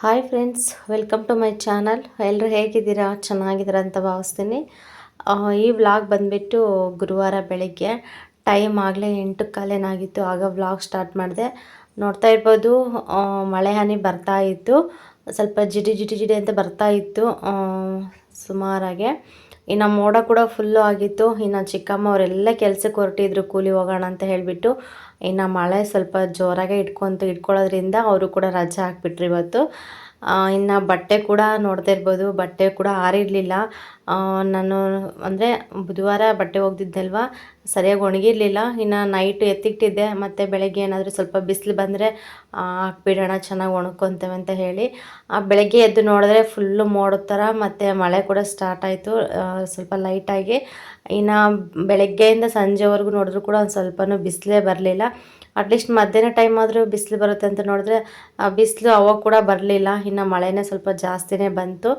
Hi friends, welcome to my channel. ಎಲ್ಲರೂ ಹೇಗಿದ್ದೀರಾ? ಚೆನ್ನಾಗಿದ್ದೀರಾ ಅಂತ ಭಾವಿಸ್ತೀನಿ. ಈ ವ್ಲಾಗ್ ಬಂದುಬಿಟ್ಟು ಗುರುವಾರ ಬೆಳಗ್ಗೆ ಟೈಮ್ ಆಗಲೇ 8:15 ಆಗ ವ್ಲಾಗ್ ಸ್ಟಾರ್ಟ್ ಮಾಡಿದೆ. ನೋಡ್ತಾ ಇರ್ಬೋದು, ಮಳೆ ಹನಿ ಬರ್ತಾ ಇತ್ತು. ಸ್ವಲ್ಪ ಜಿಟಿ ಜಿಟಿ ಜಿಟಿ ಅಂತ ಬರ್ತಾ ಇತ್ತು ಸುಮಾರಾಗೆ. ಇನ್ನು ಮೋಡ ಕೂಡ ಫುಲ್ಲು ಆಗಿತ್ತು. ಇನ್ನು ಚಿಕ್ಕಮ್ಮ ಅವರೆಲ್ಲ ಕೆಲಸಕ್ಕೆ ಹೊರಟಿದ್ರು ಕೂಲಿ ಹೋಗೋಣ ಅಂತ ಹೇಳಿಬಿಟ್ಟು. ಇನ್ನು ಮಳೆ ಸ್ವಲ್ಪ ಜೋರಾಗೆ ಇಟ್ಕೊಳ್ಳೋದ್ರಿಂದ ಅವರು ಕೂಡ ರಜೆ ಹಾಕ್ಬಿಟ್ರು ಇವತ್ತು. ಇನ್ನು ಬಟ್ಟೆ ಕೂಡ ನೋಡ್ತಾ ಇರ್ಬೋದು, ಬಟ್ಟೆ ಕೂಡ ಆರಿರಲಿಲ್ಲ. ನಾನು ಅಂದರೆ ಬುಧವಾರ ಬಟ್ಟೆ ಒಗ್ದಿದ್ದಲ್ವ, ಸರಿಯಾಗಿ ಒಣಗಿರಲಿಲ್ಲ. ಇನ್ನು ನೈಟ್ ಎತ್ತಿಟ್ಟಿದ್ದೆ, ಮತ್ತು ಬೆಳಗ್ಗೆ ಏನಾದರೂ ಸ್ವಲ್ಪ ಬಿಸಿಲು ಬಂದರೆ ಹಾಕ್ಬಿಡೋಣ, ಚೆನ್ನಾಗಿ ಒಣಗ್ಕೊತೇವೆ ಅಂತ ಹೇಳಿ. ಬೆಳಗ್ಗೆ ಎದ್ದು ನೋಡಿದ್ರೆ ಫುಲ್ಲು ಮೋಡದ ಥರ, ಮತ್ತು ಮಳೆ ಕೂಡ ಸ್ಟಾರ್ಟ್ ಆಯಿತು ಸ್ವಲ್ಪ ಲೈಟಾಗಿ. ಇನ್ನು ಬೆಳಗ್ಗೆಯಿಂದ ಸಂಜೆವರೆಗೂ ನೋಡಿದ್ರು ಕೂಡ ಒಂದು ಸ್ವಲ್ಪನೂ ಬಿಸಿಲೇ ಬರಲಿಲ್ಲ. ಅಟ್ಲೀಸ್ಟ್ ಮಧ್ಯಾಹ್ನ ಟೈಮ್ ಆದರೂ ಬಿಸಿಲು ಬರುತ್ತೆ ಅಂತ ನೋಡಿದ್ರೆ ಬಿಸಿಲು ಅವಾಗ ಕೂಡ ಬರಲಿಲ್ಲ. ಇನ್ನು ಮಳೆನೇ ಸ್ವಲ್ಪ ಜಾಸ್ತಿನೇ ಬಂತು.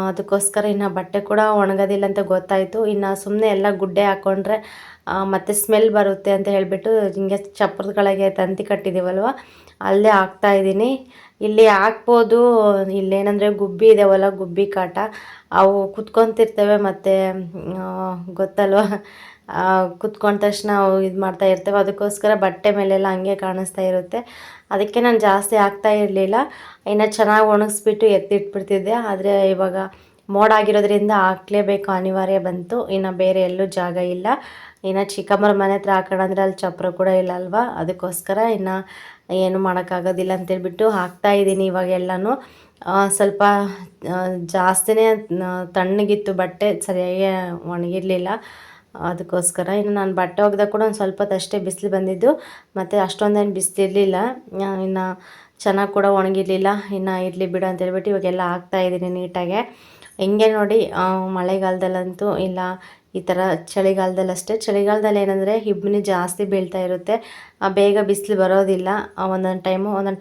ಅದಕ್ಕೋಸ್ಕರ ಇನ್ನು ಬಟ್ಟೆ ಕೂಡ ಒಣಗೋದಿಲ್ಲ ಅಂತ ಗೊತ್ತಾಯಿತು. ಇನ್ನು ಸುಮ್ಮನೆ ಎಲ್ಲ ಗುಡ್ಡೆ ಹಾಕ್ಕೊಂಡ್ರೆ ಮತ್ತು ಸ್ಮೆಲ್ ಬರುತ್ತೆ ಅಂತ ಹೇಳಿಬಿಟ್ಟು ಹಿಂಗೆ ಚಪ್ಪರದ ತಂತಿ ಕಟ್ಟಿದ್ದೀವಲ್ವ, ಅಲ್ಲೇ ಹಾಕ್ತಾಯಿದ್ದೀನಿ. ಇಲ್ಲಿ ಹಾಕ್ಬೋದು. ಇಲ್ಲೇನಂದರೆ ಗುಬ್ಬಿ ಇದಾವಲ್ಲ, ಗುಬ್ಬಿ ಕಾಟ, ಅವು ಕುತ್ಕೊತಿರ್ತವೆ. ಮತ್ತು ಗೊತ್ತಲ್ವ, ಕುತ್ಕೊಂಡ ತಕ್ಷಣ ಅವು ಇದು ಮಾಡ್ತಾ ಇರ್ತವೆ. ಅದಕ್ಕೋಸ್ಕರ ಬಟ್ಟೆ ಮೇಲೆಲ್ಲ ಹಂಗೆ ಕಾಣಿಸ್ತಾ ಇರುತ್ತೆ. ಅದಕ್ಕೆ ನಾನು ಜಾಸ್ತಿ ಹಾಕ್ತಾ ಇರಲಿಲ್ಲ. ಇನ್ನು ಚೆನ್ನಾಗಿ ಒಣಗಿಸ್ಬಿಟ್ಟು ಎತ್ತಿಟ್ಬಿಡ್ತಿದ್ದೆ. ಆದರೆ ಇವಾಗ ಮೋಡ ಆಗಿರೋದ್ರಿಂದ ಹಾಕ್ಲೇಬೇಕು, ಅನಿವಾರ್ಯ ಬಂತು. ಇನ್ನು ಬೇರೆ ಎಲ್ಲೂ ಜಾಗ ಇಲ್ಲ. ಇನ್ನು ಚಿಕ್ಕಮ್ಮರ ಮನೆ ಹತ್ರ ಹಾಕೋಣ ಅಂದರೆ ಅಲ್ಲಿ ಚಪ್ಪರ ಕೂಡ ಇಲ್ಲ ಅಲ್ವಾ, ಅದಕ್ಕೋಸ್ಕರ ಇನ್ನು ಏನು ಮಾಡೋಕ್ಕಾಗೋದಿಲ್ಲ ಅಂತೇಳ್ಬಿಟ್ಟು ಹಾಕ್ತಾಯಿದ್ದೀನಿ ಇವಾಗ ಎಲ್ಲನೂ. ಸ್ವಲ್ಪ ಜಾಸ್ತಿನೇ ತಣ್ಣಗಿತ್ತು ಬಟ್ಟೆ, ಸರಿಯಾಗಿ ಒಣಗಿರಲಿಲ್ಲ. ಅದಕ್ಕೋಸ್ಕರ ಇನ್ನು ನಾನು ಬಟ್ಟೆ ಒಗ್ದಾಗ ಕೂಡ ಒಂದು ಸ್ವಲ್ಪ ಹೊತ್ತಷ್ಟೇ ಬಿಸಿಲು ಬಂದಿದ್ದು, ಮತ್ತು ಅಷ್ಟೊಂದೇನು ಬಿಸಿಲಿರಲಿಲ್ಲ. ಇನ್ನು ಚೆನ್ನಾಗಿ ಕೂಡ ಒಣಗಿರಲಿಲ್ಲ. ಇನ್ನು ಇರಲಿ ಬಿಡು ಅಂತೇಳ್ಬಿಟ್ಟು ಇವಾಗೆಲ್ಲ ಹಾಕ್ತಾಯಿದ್ದೀನಿ ನೀಟಾಗೆ. ಹಿಂಗೆ ನೋಡಿ, ಮಳೆಗಾಲದಲ್ಲಂತೂ ಇಲ್ಲ, ಈ ಥರ ಚಳಿಗಾಲದಲ್ಲಷ್ಟೇ. ಚಳಿಗಾಲದಲ್ಲಿ ಏನಂದರೆ ಹಿಬ್ಬಿನಿ ಜಾಸ್ತಿ ಬೀಳ್ತಾ ಇರುತ್ತೆ, ಬೇಗ ಬಿಸಿಲು ಬರೋದಿಲ್ಲ. ಒಂದೊಂದು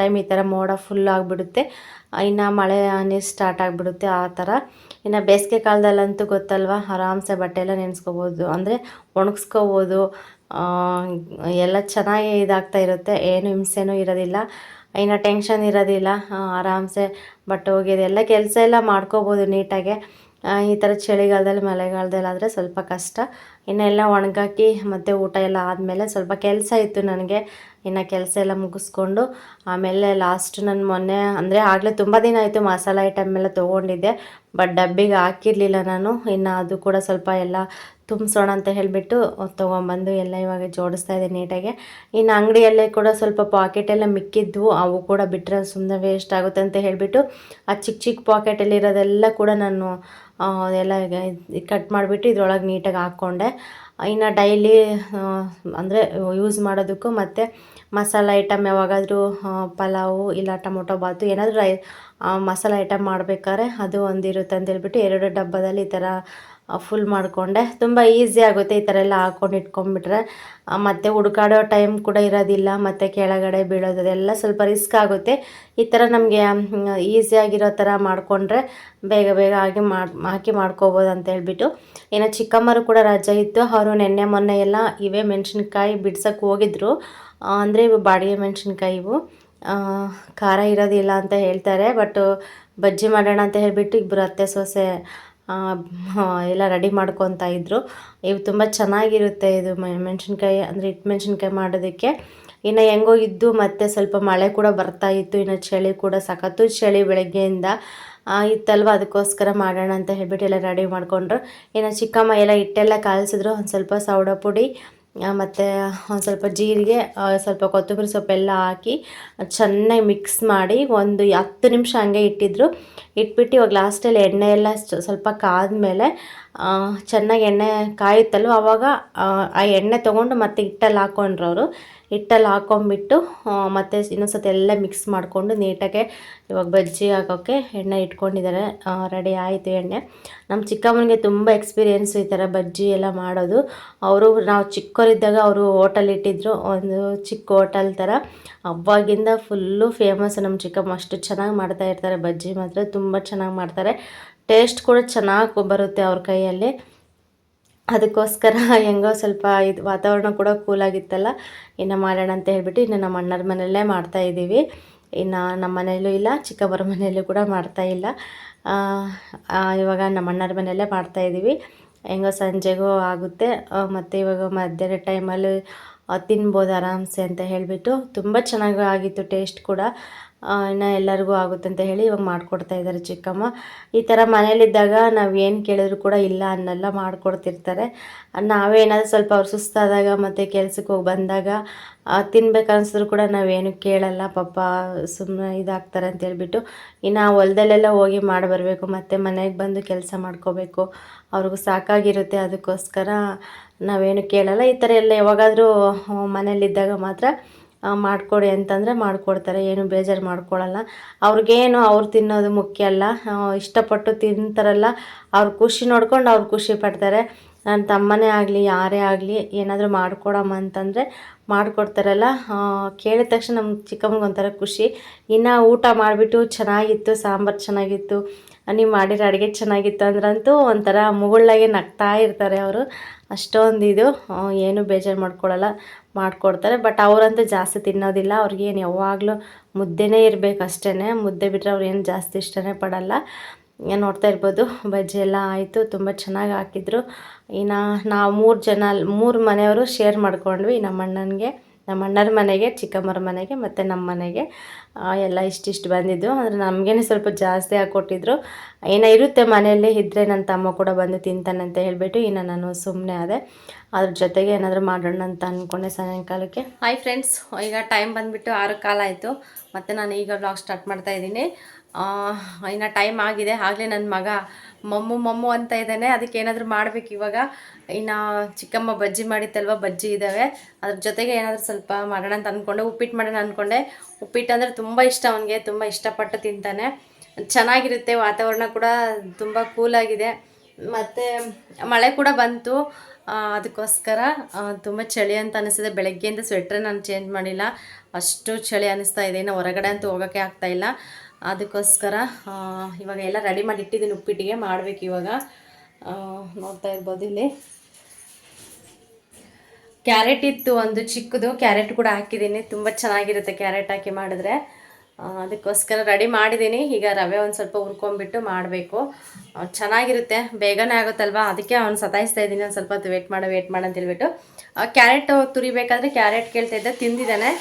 ಟೈಮ್ ಈ ಥರ ಮೋಡ ಫುಲ್ ಆಗಿಬಿಡುತ್ತೆ, ಇನ್ನು ಮಳೆ ಹನಿ ಸ್ಟಾರ್ಟ್ ಆಗಿಬಿಡುತ್ತೆ ಆ ಥರ. ಇನ್ನು ಬೇಸಿಗೆ ಕಾಲದಲ್ಲಂತೂ ಗೊತ್ತಲ್ವ, ಆರಾಮ್ಸೆ ಬಟ್ಟೆ ಎಲ್ಲ ನೆನೆಸ್ಕೋಬೋದು, ಅಂದರೆ ಒಣಗಿಸ್ಕೋಬೋದು. ಎಲ್ಲ ಚೆನ್ನಾಗಿ ಇದಾಗ್ತಾ ಇರುತ್ತೆ, ಏನು ಹಿಂಸೆನೂ ಇರೋದಿಲ್ಲ, ಇನ್ನು ಟೆನ್ಷನ್ ಇರೋದಿಲ್ಲ. ಆರಾಮ್ಸೆ ಬಟ್ಟೆ ಒಗೆಯೋದು ಎಲ್ಲ ಕೆಲಸ ಎಲ್ಲ ಮಾಡ್ಕೋಬೋದು ನೀಟಾಗೆ. ಈ ಥರ ಚಳಿಗಾಲದಲ್ಲಿ ಮಳೆಗಾಲದಲ್ಲಿ ಆದರೆ ಸ್ವಲ್ಪ ಕಷ್ಟ. ಇನ್ನೆಲ್ಲ ಒಣಗಾಕಿ ಮತ್ತು ಊಟ ಎಲ್ಲ ಆದಮೇಲೆ ಸ್ವಲ್ಪ ಕೆಲಸ ಇತ್ತು ನನಗೆ. ಇನ್ನು ಕೆಲಸ ಎಲ್ಲ ಮುಗಿಸ್ಕೊಂಡು ಆಮೇಲೆ ಲಾಸ್ಟ್ ನಾನು ಮೊನ್ನೆ ಅಂದರೆ ಆಗಲೇ ತುಂಬ ದಿನ ಆಯಿತು ಮಸಾಲೆ ಐಟಮ್ ಎಲ್ಲ ತೊಗೊಂಡಿದ್ದೆ, ಬಟ್ ಡಬ್ಬಿಗೆ ಹಾಕಿರಲಿಲ್ಲ ನಾನು. ಇನ್ನು ಅದು ಕೂಡ ಸ್ವಲ್ಪ ಎಲ್ಲ ತುಂಬಿಸೋಣ ಅಂತ ಹೇಳಿಬಿಟ್ಟು ತೊಗೊಂಬಂದು ಎಲ್ಲ ಇವಾಗ ಜೋಡಿಸ್ತಾ ಇದೆ ನೀಟಾಗೆ. ಇನ್ನು ಅಂಗಡಿಯಲ್ಲೇ ಕೂಡ ಸ್ವಲ್ಪ ಪಾಕೆಟೆಲ್ಲ ಮಿಕ್ಕಿದ್ವು, ಅವು ಕೂಡ ಬಿಟ್ಟರೆ ಸುಮ್ಮನೆ ವೇಸ್ಟ್ ಆಗುತ್ತೆ ಅಂತ ಹೇಳಿಬಿಟ್ಟು ಆ ಚಿಕ್ಕ ಚಿಕ್ಕ ಪಾಕೆಟಲ್ಲಿರೋದೆಲ್ಲ ಕೂಡ ನಾನು ಎಲ್ಲ ಕಟ್ ಮಾಡಿಬಿಟ್ಟು ಇದ್ರೊಳಗೆ ನೀಟಾಗಿ ಹಾಕ್ಕೊಂಡೆ. ಇನ್ನು ಡೈಲಿ ಅಂದರೆ ಯೂಸ್ ಮಾಡೋದಕ್ಕೂ, ಮತ್ತು ಮಸಾಲೆ ಐಟಮ್ ಯಾವಾಗಾದರೂ ಪಲಾವು ಇಲ್ಲ ಟೊಮೊಟೊ ಬಾತು ಏನಾದರೂ ಮಸಾಲೆ ಐಟಮ್ ಮಾಡಬೇಕಾದ್ರೆ ಅದು ಒಂದಿರುತ್ತೆ ಅಂತೇಳ್ಬಿಟ್ಟು 2 ಡಬ್ಬದಲ್ಲಿ ಈ ಥರ ಫುಲ್ ಮಾಡಿಕೊಂಡೆ. ತುಂಬ ಈಸಿ ಆಗುತ್ತೆ ಈ ಥರ ಎಲ್ಲ ಹಾಕ್ಕೊಂಡು ಇಟ್ಕೊಂಡ್ಬಿಟ್ರೆ. ಮತ್ತು ಹುಡುಕಾಡೋ ಟೈಮ್ ಕೂಡ ಇರೋದಿಲ್ಲ, ಮತ್ತು ಕೆಳಗಡೆ ಬೀಳೋದು ಅದೆಲ್ಲ ಸ್ವಲ್ಪ ರಿಸ್ಕ್ ಆಗುತ್ತೆ. ಈ ಥರ ನಮಗೆ ಈಸಿಯಾಗಿರೋ ಥರ ಮಾಡಿಕೊಂಡ್ರೆ ಬೇಗ ಬೇಗ ಹಾಕಿ ಮಾಡ್ಕೋಬೋದು ಅಂತ ಹೇಳ್ಬಿಟ್ಟು. ಇನ್ನು ಚಿಕ್ಕಮ್ಮರು ಕೂಡ ರಜೆ ಇತ್ತು, ಅವರು ಮೊನ್ನೆ ಎಲ್ಲ ಇವೇ ಮೆಣಸಿನ್ಕಾಯಿ ಬಿಡ್ಸೋಕ್ಕೆ ಹೋಗಿದ್ರು. ಅಂದರೆ ಇವು ಬಾಡಿಗೆ ಮೆಣಸಿನ್ಕಾಯಿ, ಇವು ಖಾರ ಇರೋದಿಲ್ಲ ಅಂತ ಹೇಳ್ತಾರೆ. ಬಟ್ ಬಜ್ಜಿ ಮಾಡೋಣ ಅಂತ ಹೇಳಿಬಿಟ್ಟು ಇಬ್ಬರು ಅತ್ತೆ ಸೊಸೆ ಎಲ್ಲ ರೆಡಿ ಮಾಡ್ಕೊತಾ ಇದ್ರು. ಇವು ತುಂಬ ಚೆನ್ನಾಗಿರುತ್ತೆ, ಇದು ಮೆಣಸಿನ್ಕಾಯಿ ಅಂದರೆ ಹಿಟ್ಟು ಮೆಣಸಿನ್ಕಾಯಿ ಮಾಡೋದಕ್ಕೆ. ಇನ್ನು ಹೆಂಗೋ ಇದ್ದು, ಮತ್ತು ಸ್ವಲ್ಪ ಮಳೆ ಕೂಡ ಬರ್ತಾ ಇತ್ತು, ಇನ್ನು ಚಳಿ ಕೂಡ ಸಖತ್ತು ಚಳಿ ಬೆಳಗ್ಗೆಯಿಂದ ಇತ್ತಲ್ವ, ಅದಕ್ಕೋಸ್ಕರ ಮಾಡೋಣ ಅಂತ ಹೇಳ್ಬಿಟ್ಟು ಎಲ್ಲ ರೆಡಿ ಮಾಡಿಕೊಂಡ್ರು. ಇನ್ನು ಚಿಕ್ಕಮ್ಮ ಎಲ್ಲ ಹಿಟ್ಟೆಲ್ಲ ಕಾಯಿಸಿದ್ರು, ಒಂದು ಸ್ವಲ್ಪ ಸೌಡಾ ಪುಡಿ ಮತ್ತು ಒಂದು ಸ್ವಲ್ಪ ಜೀರಿಗೆ, ಸ್ವಲ್ಪ ಕೊತ್ತಂಬರಿ ಸೊಪ್ಪೆಲ್ಲ ಹಾಕಿ ಚೆನ್ನಾಗಿ ಮಿಕ್ಸ್ ಮಾಡಿ ಒಂದು 10 ನಿಮಿಷ ಹಂಗೆ ಇಟ್ಟಿದ್ರು. ಇಟ್ಬಿಟ್ಟು ಇವಾಗ ಲಾಸ್ಟಲ್ಲಿ ಎಣ್ಣೆ ಎಲ್ಲ ಸ್ವಲ್ಪ ಕಾದ್ಮೇಲೆ ಚೆನ್ನಾಗಿ ಎಣ್ಣೆ ಕಾಯುತ್ತಲ್ವ, ಆವಾಗ ಆ ಎಣ್ಣೆ ತೊಗೊಂಡು ಮತ್ತೆ ಹಿಟ್ಟಲ್ಲಿ ಹಾಕ್ಕೊಂಡ್ರು ಅವರು. ಹಿಟ್ಟಲ್ಲಿ ಹಾಕ್ಕೊಂಬಿಟ್ಟು ಮತ್ತು ಇನ್ನೊಂದ್ಸತಿ ಎಲ್ಲ ಮಿಕ್ಸ್ ಮಾಡಿಕೊಂಡು ನೀಟಾಗೆ ಇವಾಗ ಬಜ್ಜಿ ಹಾಕೋಕ್ಕೆ ಎಣ್ಣೆ ಇಟ್ಕೊಂಡಿದ್ದಾರೆ. ರೆಡಿ ಆಯಿತು ಎಣ್ಣೆ. ನಮ್ಮ ಚಿಕ್ಕಮ್ಮನಿಗೆ ತುಂಬ ಎಕ್ಸ್ಪೀರಿಯೆನ್ಸು ಈ ಥರ ಬಜ್ಜಿ ಎಲ್ಲ ಮಾಡೋದು. ನಾವು ಚಿಕ್ಕವರಿದ್ದಾಗ ಅವರು ಹೋಟೆಲ್ ಇಟ್ಟಿದ್ರು, ಒಂದು ಚಿಕ್ಕ ಹೋಟೆಲ್ ಥರ. ಅವಾಗಿಂದ ಫುಲ್ಲು ಫೇಮಸ್ ನಮ್ಮ ಚಿಕ್ಕಮ್ಮ, ಅಷ್ಟು ಚೆನ್ನಾಗಿ ಮಾಡ್ತಾಯಿರ್ತಾರೆ ಬಜ್ಜಿ, ಮಾತ್ರ ತುಂಬ ಚೆನ್ನಾಗಿ ಮಾಡ್ತಾರೆ. ಟೇಸ್ಟ್ ಕೂಡ ಚೆನ್ನಾಗಿ ಬರುತ್ತೆ ಅವ್ರ ಕೈಯಲ್ಲಿ. ಅದಕ್ಕೋಸ್ಕರ ಹೆಂಗೋ ಸ್ವಲ್ಪ ಇದು ವಾತಾವರಣ ಕೂಡ ಕೂಲಾಗಿತ್ತಲ್ಲ, ಇನ್ನು ಮಾಡೋಣ ಅಂತ ಹೇಳ್ಬಿಟ್ಟು ಇನ್ನು ನಮ್ಮ ಅಣ್ಣರ ಮನೆಯಲ್ಲೇ ಮಾಡ್ತಾಯಿದ್ದೀವಿ. ಇನ್ನು ನಮ್ಮ ಮನೆಯಲ್ಲೂ ಇಲ್ಲ, ಚಿಕ್ಕಮ್ಮರ ಮನೆಯಲ್ಲೂ ಕೂಡ ಮಾಡ್ತಾಯಿಲ್ಲ. ಇವಾಗ ನಮ್ಮ ಅಣ್ಣರ ಮನೆಯಲ್ಲೇ ಮಾಡ್ತಾಯಿದ್ದೀವಿ. ಹೆಂಗೋ ಸಂಜೆಗೂ ಆಗುತ್ತೆ, ಮತ್ತು ಇವಾಗ ಮಧ್ಯಾಹ್ನ ಟೈಮಲ್ಲಿ ತಿನ್ಬೋದು ಆರಾಮ್ಸೆ ಅಂತ ಹೇಳಿಬಿಟ್ಟು ತುಂಬ ಚೆನ್ನಾಗಿ ಆಗಿತ್ತು ಟೇಸ್ಟ್ ಕೂಡ. ಇನ್ನು ಎಲ್ಲರಿಗೂ ಆಗುತ್ತೆ ಅಂತ ಹೇಳಿ ಇವಾಗ ಮಾಡಿಕೊಡ್ತಾ ಇದ್ದಾರೆ ಚಿಕ್ಕಮ್ಮ. ಈ ಥರ ಮನೇಲಿದ್ದಾಗ ನಾವು ಏನು ಕೇಳಿದ್ರು ಕೂಡ ಇಲ್ಲ ಅನ್ನೆಲ್ಲ ಮಾಡಿಕೊಡ್ತಿರ್ತಾರೆ. ನಾವೇ ಏನಾದರೂ ಸ್ವಲ್ಪ ಅವ್ರು ಸುಸ್ತಾದಾಗ ಮತ್ತು ಕೆಲ್ಸಕ್ಕೆ ಹೋಗಿ ಬಂದಾಗ ತಿನ್ಬೇಕು ಅನಿಸಿದ್ರು ಕೂಡ ನಾವೇನು ಕೇಳಲ್ಲ, ಪಾಪ ಸುಮ್ಮನೆ ಇದಾಗ್ತಾರೆ ಅಂತ ಹೇಳ್ಬಿಟ್ಟು. ಇನ್ನು ಹೊಲದಲ್ಲೆಲ್ಲ ಹೋಗಿ ಮಾಡಿ ಬರಬೇಕು, ಮತ್ತು ಮನೆಗೆ ಬಂದು ಕೆಲಸ ಮಾಡ್ಕೋಬೇಕು, ಅವ್ರಿಗೂ ಸಾಕಾಗಿರುತ್ತೆ. ಅದಕ್ಕೋಸ್ಕರ ನಾವೇನು ಕೇಳಲ್ಲ. ಈ ಥರ ಎಲ್ಲ ಯಾವಾಗಾದರೂ ಮನೇಲಿದ್ದಾಗ ಮಾತ್ರ ಮಾಡಿಕೊಡಿ ಅಂತಂದರೆ ಮಾಡಿಕೊಡ್ತಾರೆ, ಏನು ಬೇಜಾರು ಮಾಡ್ಕೊಳ್ಳಲ್ಲ. ಅವ್ರಿಗೇನು ಅವ್ರು ತಿನ್ನೋದು ಮುಖ್ಯ ಅಲ್ಲ, ಇಷ್ಟಪಟ್ಟು ತಿಂತಾರಲ್ಲ ಅವ್ರ ಖುಷಿ ನೋಡ್ಕೊಂಡು ಅವ್ರು ಖುಷಿ ಪಡ್ತಾರೆ. ನನ್ನ ತಮ್ಮನೇ ಆಗಲಿ ಯಾರೇ ಆಗಲಿ ಏನಾದರೂ ಮಾಡಿಕೊಡಮ್ಮ ಅಂತಂದರೆ ಮಾಡಿಕೊಡ್ತಾರಲ್ಲ, ಕೇಳಿದ ತಕ್ಷಣ ನಮ್ಮ ಚಿಕ್ಕಮ್ಮನಿಗೆ ಒಂಥರ ಖುಷಿ. ಇನ್ನು ಊಟ ಮಾಡಿಬಿಟ್ಟು ಚೆನ್ನಾಗಿತ್ತು, ಸಾಂಬಾರು ಚೆನ್ನಾಗಿತ್ತು, ನೀವು ಮಾಡಿರೋ ಅಡುಗೆ ಚೆನ್ನಾಗಿತ್ತು ಅಂದ್ರಂತೂ ಒಂಥರ ಮುಗುಳ್ನಾಗೆ ನಗ್ತಾ ಇರ್ತಾರೆ ಅವರು. ಅಷ್ಟೊಂದು ಇದು ಏನು ಬೇಜಾರು ಮಾಡ್ಕೊಳ್ಳಲ್ಲ, ಮಾಡಿಕೊಡ್ತಾರೆ. ಬಟ್ ಅವರಂತೂ ಜಾಸ್ತಿ ತಿನ್ನೋದಿಲ್ಲ, ಅವ್ರಿಗೇನು ಯಾವಾಗಲೂ ಮುದ್ದೆನೇ ಇರಬೇಕು ಅಷ್ಟೇ. ಮುದ್ದೆ ಬಿಟ್ಟರೆ ಅವ್ರು ಏನು ಜಾಸ್ತಿ ಇಷ್ಟನೇ ಪಡಲ್ಲ. ನೋಡ್ತಾ ಇರ್ಬೋದು, ಬಜ್ಜಿ ಎಲ್ಲ ಆಯಿತು, ತುಂಬ ಚೆನ್ನಾಗಿ ಹಾಕಿದ್ರು. ಇನ್ನು ನಾವು 3 ಮನೆಯವರು ಶೇರ್ ಮಾಡ್ಕೊಂಡ್ವಿ. ನಮ್ಮ ಅಣ್ಣರ ಮನೆಗೆ, ಚಿಕ್ಕಮ್ಮರ ಮನೆಗೆ ಮತ್ತು ನಮ್ಮ ಮನೆಗೆ ಎಲ್ಲ ಇಷ್ಟಿಷ್ಟು ಬಂದಿದ್ದು. ಆದರೆ ನಮಗೇನೆ ಸ್ವಲ್ಪ ಜಾಸ್ತಿ ಹಾಕ್ಕೊಟ್ಟಿದ್ರು. ಏನೋ ಇರುತ್ತೆ ಮನೆಯಲ್ಲೇ ಇದ್ದರೆ, ನನ್ನ ತಮ್ಮ ಕೂಡ ಬಂದು ತಿಂತಾನೆ ಅಂತ ಹೇಳಿಬಿಟ್ಟು ಇನ್ನು ನಾನು ಸುಮ್ಮನೆ ಆದೆ. ಅದ್ರ ಜೊತೆಗೆ ಏನಾದರೂ ಮಾಡೋಣ ಅಂತ ಅಂದ್ಕೊಂಡೆ ಸಾಯಂಕಾಲಕ್ಕೆ. ಹಾಯ್ ಫ್ರೆಂಡ್ಸ್, ಈಗ ಟೈಮ್ ಬಂದುಬಿಟ್ಟು 6:15 ಆಯಿತು. ಮತ್ತು ನಾನು ಈಗ ವ್ಲಾಗ್ ಸ್ಟಾರ್ಟ್ ಮಾಡ್ತಾಯಿದ್ದೀನಿ. ಇನ್ನು ಟೈಮ್ ಆಗಿದೆ. ಆಗಲೇ ನನ್ನ ಮಗ ಮಮ್ಮು ಅಂತ ಇದ್ದಾನೆ, ಅದಕ್ಕೆ ಏನಾದರೂ ಮಾಡಬೇಕು ಇವಾಗ. ಇನ್ನು ಚಿಕ್ಕಮ್ಮ ಬಜ್ಜಿ ಮಾಡಿತ್ತಲ್ವ, ಬಜ್ಜಿ ಇದ್ದಾವೆ, ಅದ್ರ ಜೊತೆಗೆ ಏನಾದರೂ ಸ್ವಲ್ಪ ಮಾಡೋಣ ಅಂತ ಅಂದ್ಕೊಂಡೆ. ಉಪ್ಪಿಟ್ಟು ಮಾಡೋಣ ಅಂದ್ಕೊಂಡೆ. ಉಪ್ಪಿಟ್ಟು ಅಂದರೆ ತುಂಬ ಇಷ್ಟ ಅವನಿಗೆ, ತುಂಬ ಇಷ್ಟಪಟ್ಟು ತಿಂತಾನೆ. ಚೆನ್ನಾಗಿರುತ್ತೆ, ವಾತಾವರಣ ಕೂಡ ತುಂಬ ಕೂಲಾಗಿದೆ, ಮತ್ತು ಮಳೆ ಕೂಡ ಬಂತು. ಅದಕ್ಕೋಸ್ಕರ ತುಂಬ ಚಳಿ ಅಂತ ಅನಿಸ್ತದೆ. ಬೆಳಗ್ಗೆಯಿಂದ ಸ್ವೆಟ್ರ್ ನಾನು ಚೇಂಜ್ ಮಾಡಿಲ್ಲ, ಅಷ್ಟು ಚಳಿ ಅನ್ನಿಸ್ತಾ ಇದೆ. ಇನ್ನು ಹೊರಗಡೆ ಅಂತೂ ಹೋಗೋಕ್ಕೆ ಆಗ್ತಾಯಿಲ್ಲ. ಅದಕ್ಕೋಸ್ಕರ ಇವಾಗ ಎಲ್ಲ ರೆಡಿ ಮಾಡಿ ಇಟ್ಟಿದ್ದೀನಿ, ಉಪ್ಪಿಟ್ಟಿಗೆ ಮಾಡಬೇಕು ಇವಾಗ. ನೋಡ್ತಾ ಇರ್ಬೋದು, ಇಲ್ಲಿ ಕ್ಯಾರೆಟ್ ಇತ್ತು ಒಂದು ಚಿಕ್ಕದು, ಕ್ಯಾರೆಟ್ ಕೂಡ ಹಾಕಿದ್ದೀನಿ. ತುಂಬ ಚೆನ್ನಾಗಿರುತ್ತೆ ಕ್ಯಾರೆಟ್ ಹಾಕಿ ಮಾಡಿದ್ರೆ. ಅದಕ್ಕೋಸ್ಕರ ರೆಡಿ ಮಾಡಿದ್ದೀನಿ. ಈಗ ರವೆ ಒಂದು ಸ್ವಲ್ಪ ಹುರ್ಕೊಂಡ್ಬಿಟ್ಟು ಮಾಡಬೇಕು. ಚೆನ್ನಾಗಿರುತ್ತೆ, ಬೇಗನೆ ಆಗುತ್ತಲ್ವ, ಅದಕ್ಕೆ ಅವ್ನು ಸತಾಯಿಸ್ತಾ ಇದ್ದೀನಿ. ಒಂದು ಸ್ವಲ್ಪ ಹೊತ್ತು ವೇಟ್ ಮಾಡು ಅಂತ ಹೇಳ್ಬಿಟ್ಟು. ಕ್ಯಾರೆಟ್ ತುರಿಬೇಕಾದ್ರೆ ಕ್ಯಾರೆಟ್ ಕೇಳ್ತಾ ಇದ್ದೆ, ತಿಂದಿದ್ದಾನೆ.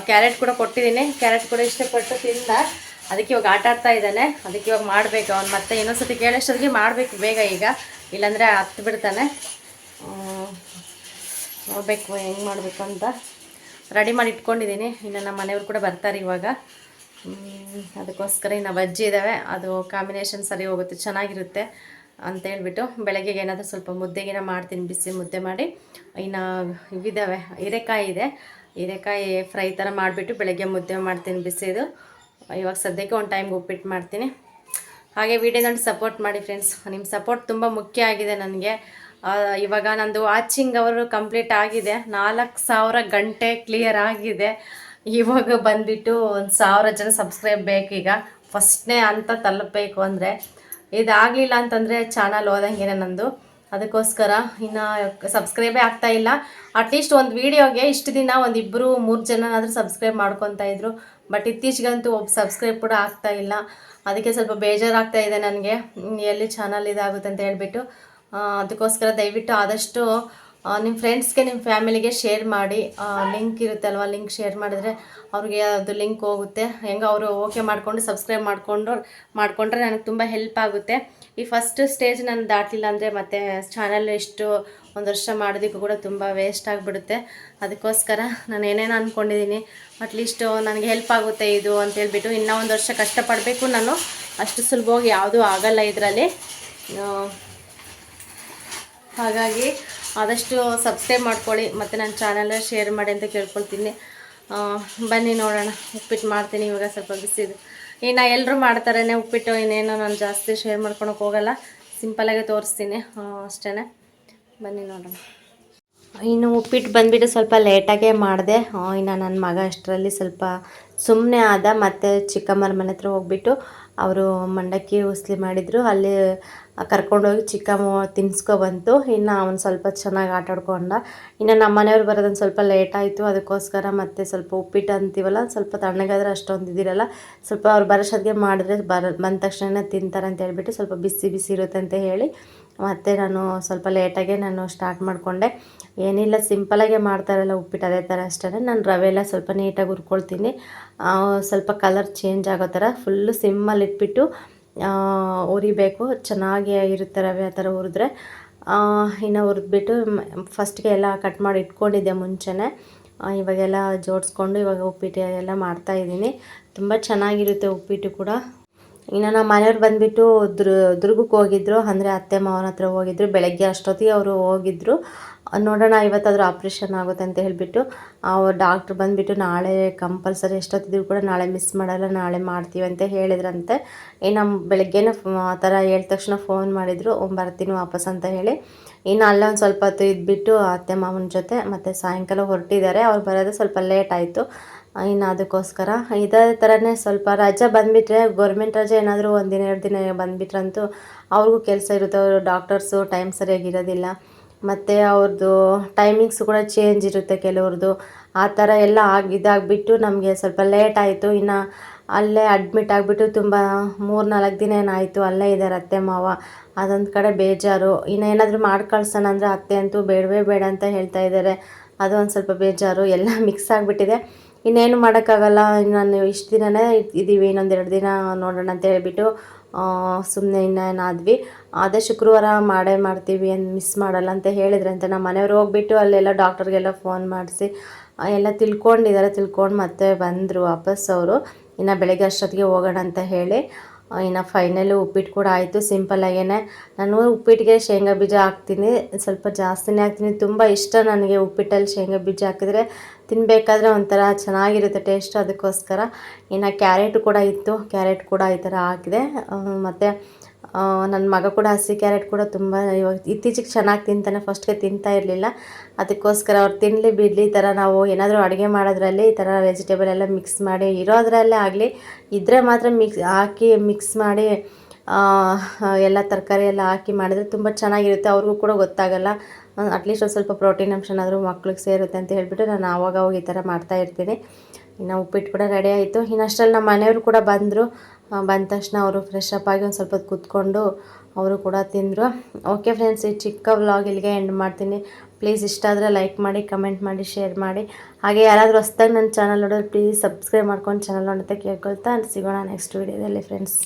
ಕ್ಯಾರೆಟ್ ಕೂಡ ಕೊಟ್ಟಿದ್ದೀನಿ, ಕ್ಯಾರೆಟ್ ಕೂಡ ಇಷ್ಟಪಟ್ಟು ತಿಂದ. ಅದಕ್ಕೆ ಇವಾಗ ಆಟ ಆಡ್ತಾ ಇದ್ದಾನೆ. ಅದಕ್ಕೆ ಇವಾಗ ಮಾಡಬೇಕು. ಅವ್ನು ಮತ್ತೆ ಇನ್ನೊಂದ್ಸತಿ ಕೇಳೋಷ್ಟೊತ್ತಿಗೆ ಮಾಡಬೇಕು ಬೇಗ ಈಗ, ಇಲ್ಲಾಂದರೆ ಹತ್ತು ಬಿಡ್ತಾನೆ. ನೋಡಬೇಕು ಹೆಂಗೆ ಮಾಡಬೇಕು ಅಂತ. ರೆಡಿ ಮಾಡಿ ಇಟ್ಕೊಂಡಿದ್ದೀನಿ. ಇನ್ನು ನಮ್ಮ ಮನೆಯವ್ರು ಕೂಡ ಬರ್ತಾರೆ ಇವಾಗ. ಅದಕ್ಕೋಸ್ಕರ ಇನ್ನು ಬಜ್ಜಿ ಇದ್ದಾವೆ, ಅದು ಕಾಂಬಿನೇಷನ್ ಸರಿ ಹೋಗುತ್ತೆ, ಚೆನ್ನಾಗಿರುತ್ತೆ ಅಂತ ಹೇಳ್ಬಿಟ್ಟು ಬೆಳಗ್ಗೆಗೆ ಏನಾದರೂ ಸ್ವಲ್ಪ ಮುದ್ದೆಗಿನ ಮಾಡ್ತೀನಿ, ಬಿಸಿ ಮುದ್ದೆ ಮಾಡಿ. ಇನ್ನು ಇವಿದ್ದಾವೆ, ಹೀರೆಕಾಯಿ ಇದೆ, ಹೀರೆಕಾಯಿ ಫ್ರೈ ಥರ ಮಾಡಿಬಿಟ್ಟು ಬೆಳಗ್ಗೆ ಮುದ್ದೆ ಮಾಡ್ತೀನಿ ಬಿಸಿದು. ಇವಾಗ ಸದ್ಯಕ್ಕೆ ಒಂದು ಟೈಮ್ಗೆ ಉಪ್ಪಿಟ್ಟು ಮಾಡ್ತೀನಿ. ಹಾಗೆ ವಿಡಿಯೋ ನೋಡಿ ಸಪೋರ್ಟ್ ಮಾಡಿ ಫ್ರೆಂಡ್ಸ್, ನಿಮ್ಮ ಸಪೋರ್ಟ್ ತುಂಬ ಮುಖ್ಯ ಆಗಿದೆ ನನಗೆ. ಇವಾಗ ನಂದು ವಾಚಿಂಗ್ ಅವರು ಕಂಪ್ಲೀಟ್ ಆಗಿದೆ, 4000 ಗಂಟೆ ಕ್ಲಿಯರ್ ಆಗಿದೆ. ಇವಾಗ ಬಂದುಬಿಟ್ಟು 1000 ಜನ ಸಬ್ಸ್ಕ್ರೈಬ್ ಬೇಕೀಗ, ಫಸ್ಟ್ನೇ ಅಂತ ತಲುಪಬೇಕು ಅಂದರೆ. ಇದಾಗಲಿಲ್ಲ ಅಂತಂದರೆ ಚಾನಲ್ ಓದಂಗೆ ನಂದು. ಅದಕ್ಕೋಸ್ಕರ ಇನ್ನು ಸಬ್ಸ್ಕ್ರೈಬೇ ಆಗ್ತಾಯಿಲ್ಲ. ಅಟ್ಲೀಸ್ಟ್ ಒಂದು ವೀಡಿಯೋಗೆ ಇಷ್ಟು ದಿನ 1-2-3 ಜನನಾದರೂ ಸಬ್ಸ್ಕ್ರೈಬ್ ಮಾಡ್ಕೊತಾಯಿದ್ರು. ಬಟ್ ಇತ್ತೀಚೆಗಂತೂ ಒಬ್ಬ ಸಬ್ಸ್ಕ್ರೈಬ್ ಕೂಡ ಆಗ್ತಾಯಿಲ್ಲ. ಅದಕ್ಕೆ ಸ್ವಲ್ಪ ಬೇಜಾರಾಗ್ತಾ ಇದೆ ನನಗೆ, ಎಲ್ಲಿ ಚಾನಲ್ ಇದಾಗುತ್ತೆ ಅಂತ ಹೇಳ್ಬಿಟ್ಟು. ಅದಕ್ಕೋಸ್ಕರ ದಯವಿಟ್ಟು ಆದಷ್ಟು ನಿಮ್ಮ ಫ್ರೆಂಡ್ಸ್ಗೆ, ನಿಮ್ಮ ಫ್ಯಾಮಿಲಿಗೆ ಶೇರ್ ಮಾಡಿ. ಲಿಂಕ್ ಇರುತ್ತಲ್ವ, ಲಿಂಕ್ ಶೇರ್ ಮಾಡಿದ್ರೆ ಅವ್ರಿಗೆ ಅದು ಲಿಂಕ್ ಹೋಗುತ್ತೆ. ಹೆಂಗೆ ಅವರು ಓಕೆ ಮಾಡಿಕೊಂಡು ಸಬ್ಸ್ಕ್ರೈಬ್ ಮಾಡಿಕೊಂಡ್ರೆ ನನಗೆ ತುಂಬ ಹೆಲ್ಪ್ ಆಗುತ್ತೆ. ಈ ಫಸ್ಟ್ ಸ್ಟೇಜ್ ನಾನು ದಾಟಿಲ್ಲ ಅಂದರೆ ಮತ್ತೆ ಚಾನಲ್ ಎಷ್ಟು 1 ವರ್ಷ ಮಾಡೋದಕ್ಕೂ ಕೂಡ ತುಂಬ ವೇಸ್ಟ್ ಆಗಿಬಿಡುತ್ತೆ. ಅದಕ್ಕೋಸ್ಕರ ನಾನು ಏನೇನು ಅಂದ್ಕೊಂಡಿದ್ದೀನಿ, ಅಟ್ಲೀಸ್ಟು ನನಗೆ ಹೆಲ್ಪ್ ಆಗುತ್ತೆ ಇದು ಅಂತೇಳ್ಬಿಟ್ಟು. ಇನ್ನೂ 1 ವರ್ಷ ಕಷ್ಟಪಡಬೇಕು ನಾನು, ಅಷ್ಟು ಸುಲಭವಾಗಿ ಯಾವುದೂ ಆಗಲ್ಲ ಇದರಲ್ಲಿ. ಹಾಗಾಗಿ ಆದಷ್ಟು ಸಬ್ಸ್ಕ್ರೈಬ್ ಮಾಡ್ಕೊಳ್ಳಿ, ಮತ್ತು ನನ್ನ ಚಾನಲ್ ಶೇರ್ ಮಾಡಿ ಅಂತ ಕೇಳ್ಕೊಳ್ತೀನಿ. ಬನ್ನಿ ನೋಡೋಣ, ಉಪ್ಪಿಟ್ಟು ಮಾಡ್ತೀನಿ ಇವಾಗ ಸ್ವಲ್ಪ ಬಿಸಿದು. ಇನ್ನು ಎಲ್ಲರೂ ಮಾಡ್ತಾರೆ ಉಪ್ಪಿಟ್ಟು, ಇನ್ನೇನು ನಾನು ಜಾಸ್ತಿ ಶೇರ್ ಮಾಡ್ಕೊಳಕ್ಕೆ ಹೋಗಲ್ಲ, ಸಿಂಪಲಾಗಿ ತೋರಿಸ್ತೀನಿ ಅಷ್ಟೇ. ಬನ್ನಿ ನೋಡೋಣ. ಇನ್ನು ಉಪ್ಪಿಟ್ಟು ಬಂದುಬಿಟ್ಟು ಸ್ವಲ್ಪ ಲೇಟಾಗೇ ಮಾಡಿದೆ. ಇನ್ನು ನನ್ನ ಮಗ ಅಷ್ಟರಲ್ಲಿ ಸ್ವಲ್ಪ ಸುಮ್ಮನೆ ಆದ. ಮತ್ತು ಚಿಕ್ಕಮ್ಮರ ಮನೆ ಹತ್ರ ಹೋಗ್ಬಿಟ್ಟು ಅವರು ಮಂಡಕ್ಕಿ ಉಸ್ಲಿ ಮಾಡಿದರು. ಅಲ್ಲಿ ಕರ್ಕೊಂಡೋಗಿ ಚಿಕ್ಕಮ್ಮ ತಿನ್ನಿಸ್ಕೊಬಂತು. ಇನ್ನು ಅವನು ಸ್ವಲ್ಪ ಚೆನ್ನಾಗಿ ಆಟಾಡ್ಕೊಂಡ. ಇನ್ನು ನಮ್ಮ ಮನೆಯವ್ರು ಬರೋದೊಂದು ಸ್ವಲ್ಪ ಲೇಟ್ ಆಯಿತು. ಅದಕ್ಕೋಸ್ಕರ ಮತ್ತೆ ಸ್ವಲ್ಪ ಉಪ್ಪಿಟ್ಟು ಅಂತೀವಲ್ಲ, ಸ್ವಲ್ಪ ತಣ್ಣಗಾದ್ರೆ ಅಷ್ಟೊಂದು ಇದಿರಲ್ಲ. ಸ್ವಲ್ಪ ಅವ್ರು ಬರೋಷ್ಟೊತ್ತಿಗೆ ಮಾಡಿದ್ರೆ ಬಂದ ತಕ್ಷಣ ತಿಂತಾರೆ ಅಂತ ಹೇಳ್ಬಿಟ್ಟು ಸ್ವಲ್ಪ ಬಿಸಿ ಬಿಸಿ ಇರುತ್ತೆ ಅಂತ ಹೇಳಿ ಮತ್ತು ನಾನು ಸ್ವಲ್ಪ ಲೇಟಾಗೆ ನಾನು ಸ್ಟಾರ್ಟ್ ಮಾಡಿಕೊಂಡೆ. ಏನಿಲ್ಲ, ಸಿಂಪಲಾಗೆ ಮಾಡ್ತಾರಲ್ಲ ಉಪ್ಪಿಟ್ಟು ಅದೇ ಥರ ಅಷ್ಟೇ. ನಾನು ರವೆ ಎಲ್ಲ ಸ್ವಲ್ಪ ನೀಟಾಗಿ ಹುರ್ಕೊಳ್ತೀನಿ. ಸ್ವಲ್ಪ ಕಲರ್ ಚೇಂಜ್ ಆಗೋ ಥರ ಫುಲ್ಲು ಸಿಮ್ಮಲ್ಲಿ ಇಟ್ಬಿಟ್ಟು ಹುರಿಬೇಕು. ಚೆನ್ನಾಗಿ ಇರುತ್ತೆ ರವೆ ಆ ಥರ ಹುರಿದ್ರೆ. ಇನ್ನು ಹುರಿದ್ಬಿಟ್ಟು ಫಸ್ಟ್ಗೆ ಎಲ್ಲ ಕಟ್ ಮಾಡಿ ಇಟ್ಕೊಂಡಿದ್ದೆ ಮುಂಚೆನೇ. ಇವಾಗೆಲ್ಲ ಜೋಡಿಸ್ಕೊಂಡು ಇವಾಗ ಉಪ್ಪಿಟ್ಟು ಎಲ್ಲ ಮಾಡ್ತಾಯಿದ್ದೀನಿ. ತುಂಬ ಚೆನ್ನಾಗಿರುತ್ತೆ ಉಪ್ಪಿಟ್ಟು ಕೂಡ. ಇನ್ನು ನಮ್ಮ ಮನೆಯವ್ರು ಬಂದುಬಿಟ್ಟು ದುರ್ಗಕ್ಕೆ ಹೋಗಿದ್ದರು, ಅಂದರೆ ಅತ್ತೆ ಮಾವನ ಹತ್ರ ಹೋಗಿದ್ದರು. ಬೆಳಗ್ಗೆ ಅಷ್ಟೊತ್ತಿಗೆ ಅವರು ಹೋಗಿದ್ದರು. ನೋಡೋಣ ಇವತ್ತಾದರೂ ಆಪ್ರೇಷನ್ ಆಗುತ್ತೆ ಅಂತ ಹೇಳಿಬಿಟ್ಟು ಡಾಕ್ಟ್ರು ಬಂದುಬಿಟ್ಟು ನಾಳೆ ಕಂಪಲ್ಸರಿ ಎಷ್ಟೊತ್ತಿದ್ರು ಕೂಡ ನಾಳೆ ಮಿಸ್ ಮಾಡಲ್ಲ, ನಾಳೆ ಮಾಡ್ತೀವಿ ಅಂತ ಹೇಳಿದ್ರಂತೆ. ನಮ್ಮ ಬೆಳಗ್ಗೆನೇ ಆ ಥರ ಹೇಳಿದ ತಕ್ಷಣ ಫೋನ್ ಮಾಡಿದರು, ಬರ್ತೀನಿ ವಾಪಸ್ ಅಂತ ಹೇಳಿ. ಇನ್ನು ಅಲ್ಲೇ ಒಂದು ಸ್ವಲ್ಪ ಹೊತ್ತು ಇದ್ಬಿಟ್ಟು ಅತ್ತೆ ಮಾವನ ಜೊತೆ ಮತ್ತು ಸಾಯಂಕಾಲ ಹೊರಟಿದ್ದಾರೆ. ಅವ್ರು ಬರೋದು ಸ್ವಲ್ಪ ಲೇಟ್ ಆಯಿತು. ಇನ್ನು ಅದಕ್ಕೋಸ್ಕರ ಇದೇ ಥರನೇ ಸ್ವಲ್ಪ ರಜೆ ಬಂದುಬಿಟ್ರೆ, ಗೌರ್ಮೆಂಟ್ ರಜೆ ಏನಾದರೂ ಒಂದಿನ 2 ದಿನ ಬಂದುಬಿಟ್ರಂತೂ ಅವ್ರಿಗೂ ಕೆಲಸ ಇರುತ್ತೆ. ಅವರು ಡಾಕ್ಟರ್ಸು ಟೈಮ್ ಸರಿಯಾಗಿರೋದಿಲ್ಲ. ಮತ್ತು ಅವ್ರದ್ದು ಟೈಮಿಂಗ್ಸ್ ಕೂಡ ಚೇಂಜ್ ಇರುತ್ತೆ ಕೆಲವ್ರದ್ದು. ಆ ಥರ ಎಲ್ಲ ಇದಾಗಿಬಿಟ್ಟು ನಮಗೆ ಸ್ವಲ್ಪ ಲೇಟ್ ಆಯಿತು. ಇನ್ನು ಅಲ್ಲೇ ಅಡ್ಮಿಟ್ ಆಗಿಬಿಟ್ಟು ತುಂಬ 3-4 ದಿನ ಏನಾಯಿತು, ಅಲ್ಲೇ ಇದ್ದಾರೆ ಅತ್ತೆ ಮಾವ. ಅದೊಂದು ಕಡೆ ಬೇಜಾರು. ಇನ್ನು ಏನಾದರೂ ಮಾಡಿ ಕಳ್ಸೋಣ ಅಂದರೆ ಅತ್ತೆ ಅಂತೂ ಬೇಡವೇ ಬೇಡ ಅಂತ ಹೇಳ್ತಾ ಇದ್ದಾರೆ. ಅದು ಒಂದು ಸ್ವಲ್ಪ ಬೇಜಾರು. ಎಲ್ಲ ಮಿಕ್ಸ್ ಆಗಿಬಿಟ್ಟಿದೆ. ಇನ್ನೇನು ಮಾಡೋಕ್ಕಾಗಲ್ಲ. ನಾನು ಇಷ್ಟು ದಿನವೇ ಇದ್ದೀವಿ, ಇನ್ನೊಂದು 2 ದಿನ ನೋಡೋಣ ಅಂತ ಹೇಳಿಬಿಟ್ಟು ಸುಮ್ಮನೆ ಇನ್ನೇನಾದ್ವಿ. ಅದೇ ಶುಕ್ರವಾರ ಮಾಡ್ತೀವಿ ಮಿಸ್ ಮಾಡಲ್ಲ ಅಂತ ಹೇಳಿದ್ರಂತೆ. ನಮ್ಮ ಮನೆಯವ್ರು ಹೋಗ್ಬಿಟ್ಟು ಅಲ್ಲೆಲ್ಲ ಡಾಕ್ಟರ್ಗೆಲ್ಲ ಫೋನ್ ಮಾಡಿಸಿ ಎಲ್ಲ ತಿಳ್ಕೊಂಡು ಮತ್ತೆ ಬಂದರು ವಾಪಸ್ ಅವರು. ಇನ್ನು ಬೆಳಗ್ಗೆ ಅಷ್ಟೊತ್ತಿಗೆ ಹೋಗೋಣ ಅಂತ ಹೇಳಿ. ಇನ್ನು ಫೈನಲಿ ಉಪ್ಪಿಟ್ಟು ಕೂಡ ಆಯಿತು. ಸಿಂಪಲ್ಲಾಗೇ ನಾನು ಉಪ್ಪಿಟ್ಟಿಗೆ ಶೇಂಗಾ ಬೀಜ ಹಾಕ್ತೀನಿ, ಸ್ವಲ್ಪ ಜಾಸ್ತಿನೇ ಹಾಕ್ತೀನಿ. ತುಂಬ ಇಷ್ಟ ನನಗೆ ಉಪ್ಪಿಟ್ಟಲ್ಲಿ ಶೇಂಗಾ ಬೀಜ ಹಾಕಿದ್ರೆ ತಿನ್ನಬೇಕಾದ್ರೆ ಒಂಥರ ಚೆನ್ನಾಗಿರುತ್ತೆ ಟೇಸ್ಟ್. ಅದಕ್ಕೋಸ್ಕರ ಇನ್ನು ಕ್ಯಾರೆಟ್ ಕೂಡ ಇತ್ತು, ಕ್ಯಾರೆಟ್ ಕೂಡ ಈ ಥರ ಹಾಕಿದೆ. ಮತ್ತು ನನ್ನ ಮಗ ಕೂಡ ಹಸಿ ಕ್ಯಾರೆಟ್ ಕೂಡ ತುಂಬ ಇವಾಗ ಇತ್ತೀಚೆಗೆ ಚೆನ್ನಾಗಿ ತಿಂತಾನೆ. ಫಸ್ಟ್ಗೆ ತಿಂತಾ ಇರಲಿಲ್ಲ. ಅದಕ್ಕೋಸ್ಕರ ಅವ್ರು ತಿನ್ನಲಿ ಬಿಡಲಿ ಈ ಥರ ನಾವು ಏನಾದರೂ ಅಡುಗೆ ಮಾಡೋದ್ರಲ್ಲಿ ಈ ಥರ ವೆಜಿಟೇಬಲ್ ಎಲ್ಲ ಮಿಕ್ಸ್ ಮಾಡಿ ಇರೋದ್ರಲ್ಲೇ ಆಗಲಿ ಇದ್ದರೆ ಮಾತ್ರ ಮಿಕ್ಸ್ ಮಾಡಿ ಎಲ್ಲ ತರಕಾರಿ ಎಲ್ಲ ಹಾಕಿ ಮಾಡಿದ್ರೆ ತುಂಬ ಚೆನ್ನಾಗಿರುತ್ತೆ. ಅವ್ರಿಗೂ ಕೂಡ ಗೊತ್ತಾಗಲ್ಲ. ಅಟ್ಲೀಸ್ಟ್ ಒಂದು ಸ್ವಲ್ಪ ಪ್ರೋಟೀನ್ ಅಂಶನಾದರೂ ಮಕ್ಳಿಗೆ ಸೇರುತ್ತೆ ಅಂತ ಹೇಳಿಬಿಟ್ಟು ನಾನು ಆವಾಗ ಈ ಥರ ಮಾಡ್ತಾಯಿರ್ತೀನಿ. ಇನ್ನು ಉಪ್ಪಿಟ್ಟು ಕೂಡ ರೆಡಿ ಆಯಿತು. ಇನ್ನು ಅಷ್ಟರಲ್ಲಿ ನಮ್ಮ ಮನೆಯವರು ಕೂಡ ಬಂದರು. ಬಂದ ತಕ್ಷಣ ಅವರು ಫ್ರೆಶ್ ಅಪ್ ಆಗಿ ಒಂದು ಸ್ವಲ್ಪ ಹೊತ್ತು ಕೂತ್ಕೊಂಡು ಅವರು ಕೂಡ ತಿಂದರು. ಓಕೆ ಫ್ರೆಂಡ್ಸ್, ಈ ಚಿಕ್ಕ ವ್ಲಾಗ್ ಇಲ್ಲಿಗೆ ಎಂಡ್ ಮಾಡ್ತೀನಿ. ಪ್ಲೀಸ್ ಇಷ್ಟ ಆದರೆ ಲೈಕ್ ಮಾಡಿ, ಕಮೆಂಟ್ ಮಾಡಿ, ಶೇರ್ ಮಾಡಿ. ಹಾಗೆ ಯಾರಾದರೂ ಹೊಸ್ದಾಗಿ ನನ್ನ ಚಾನಲ್ ನೋಡೋರು ಪ್ಲೀಸ್ ಸಬ್ಸ್ಕ್ರೈಬ್ ಮಾಡ್ಕೊಂಡು ಚಾನಲ್ ನೋಡುತ್ತೆ ಕೇಳ್ಕೊಳ್ತಾ ಸಿಗೋಣ ನೆಕ್ಸ್ಟ್ ವೀಡಿಯೋದಲ್ಲಿ ಫ್ರೆಂಡ್ಸ್.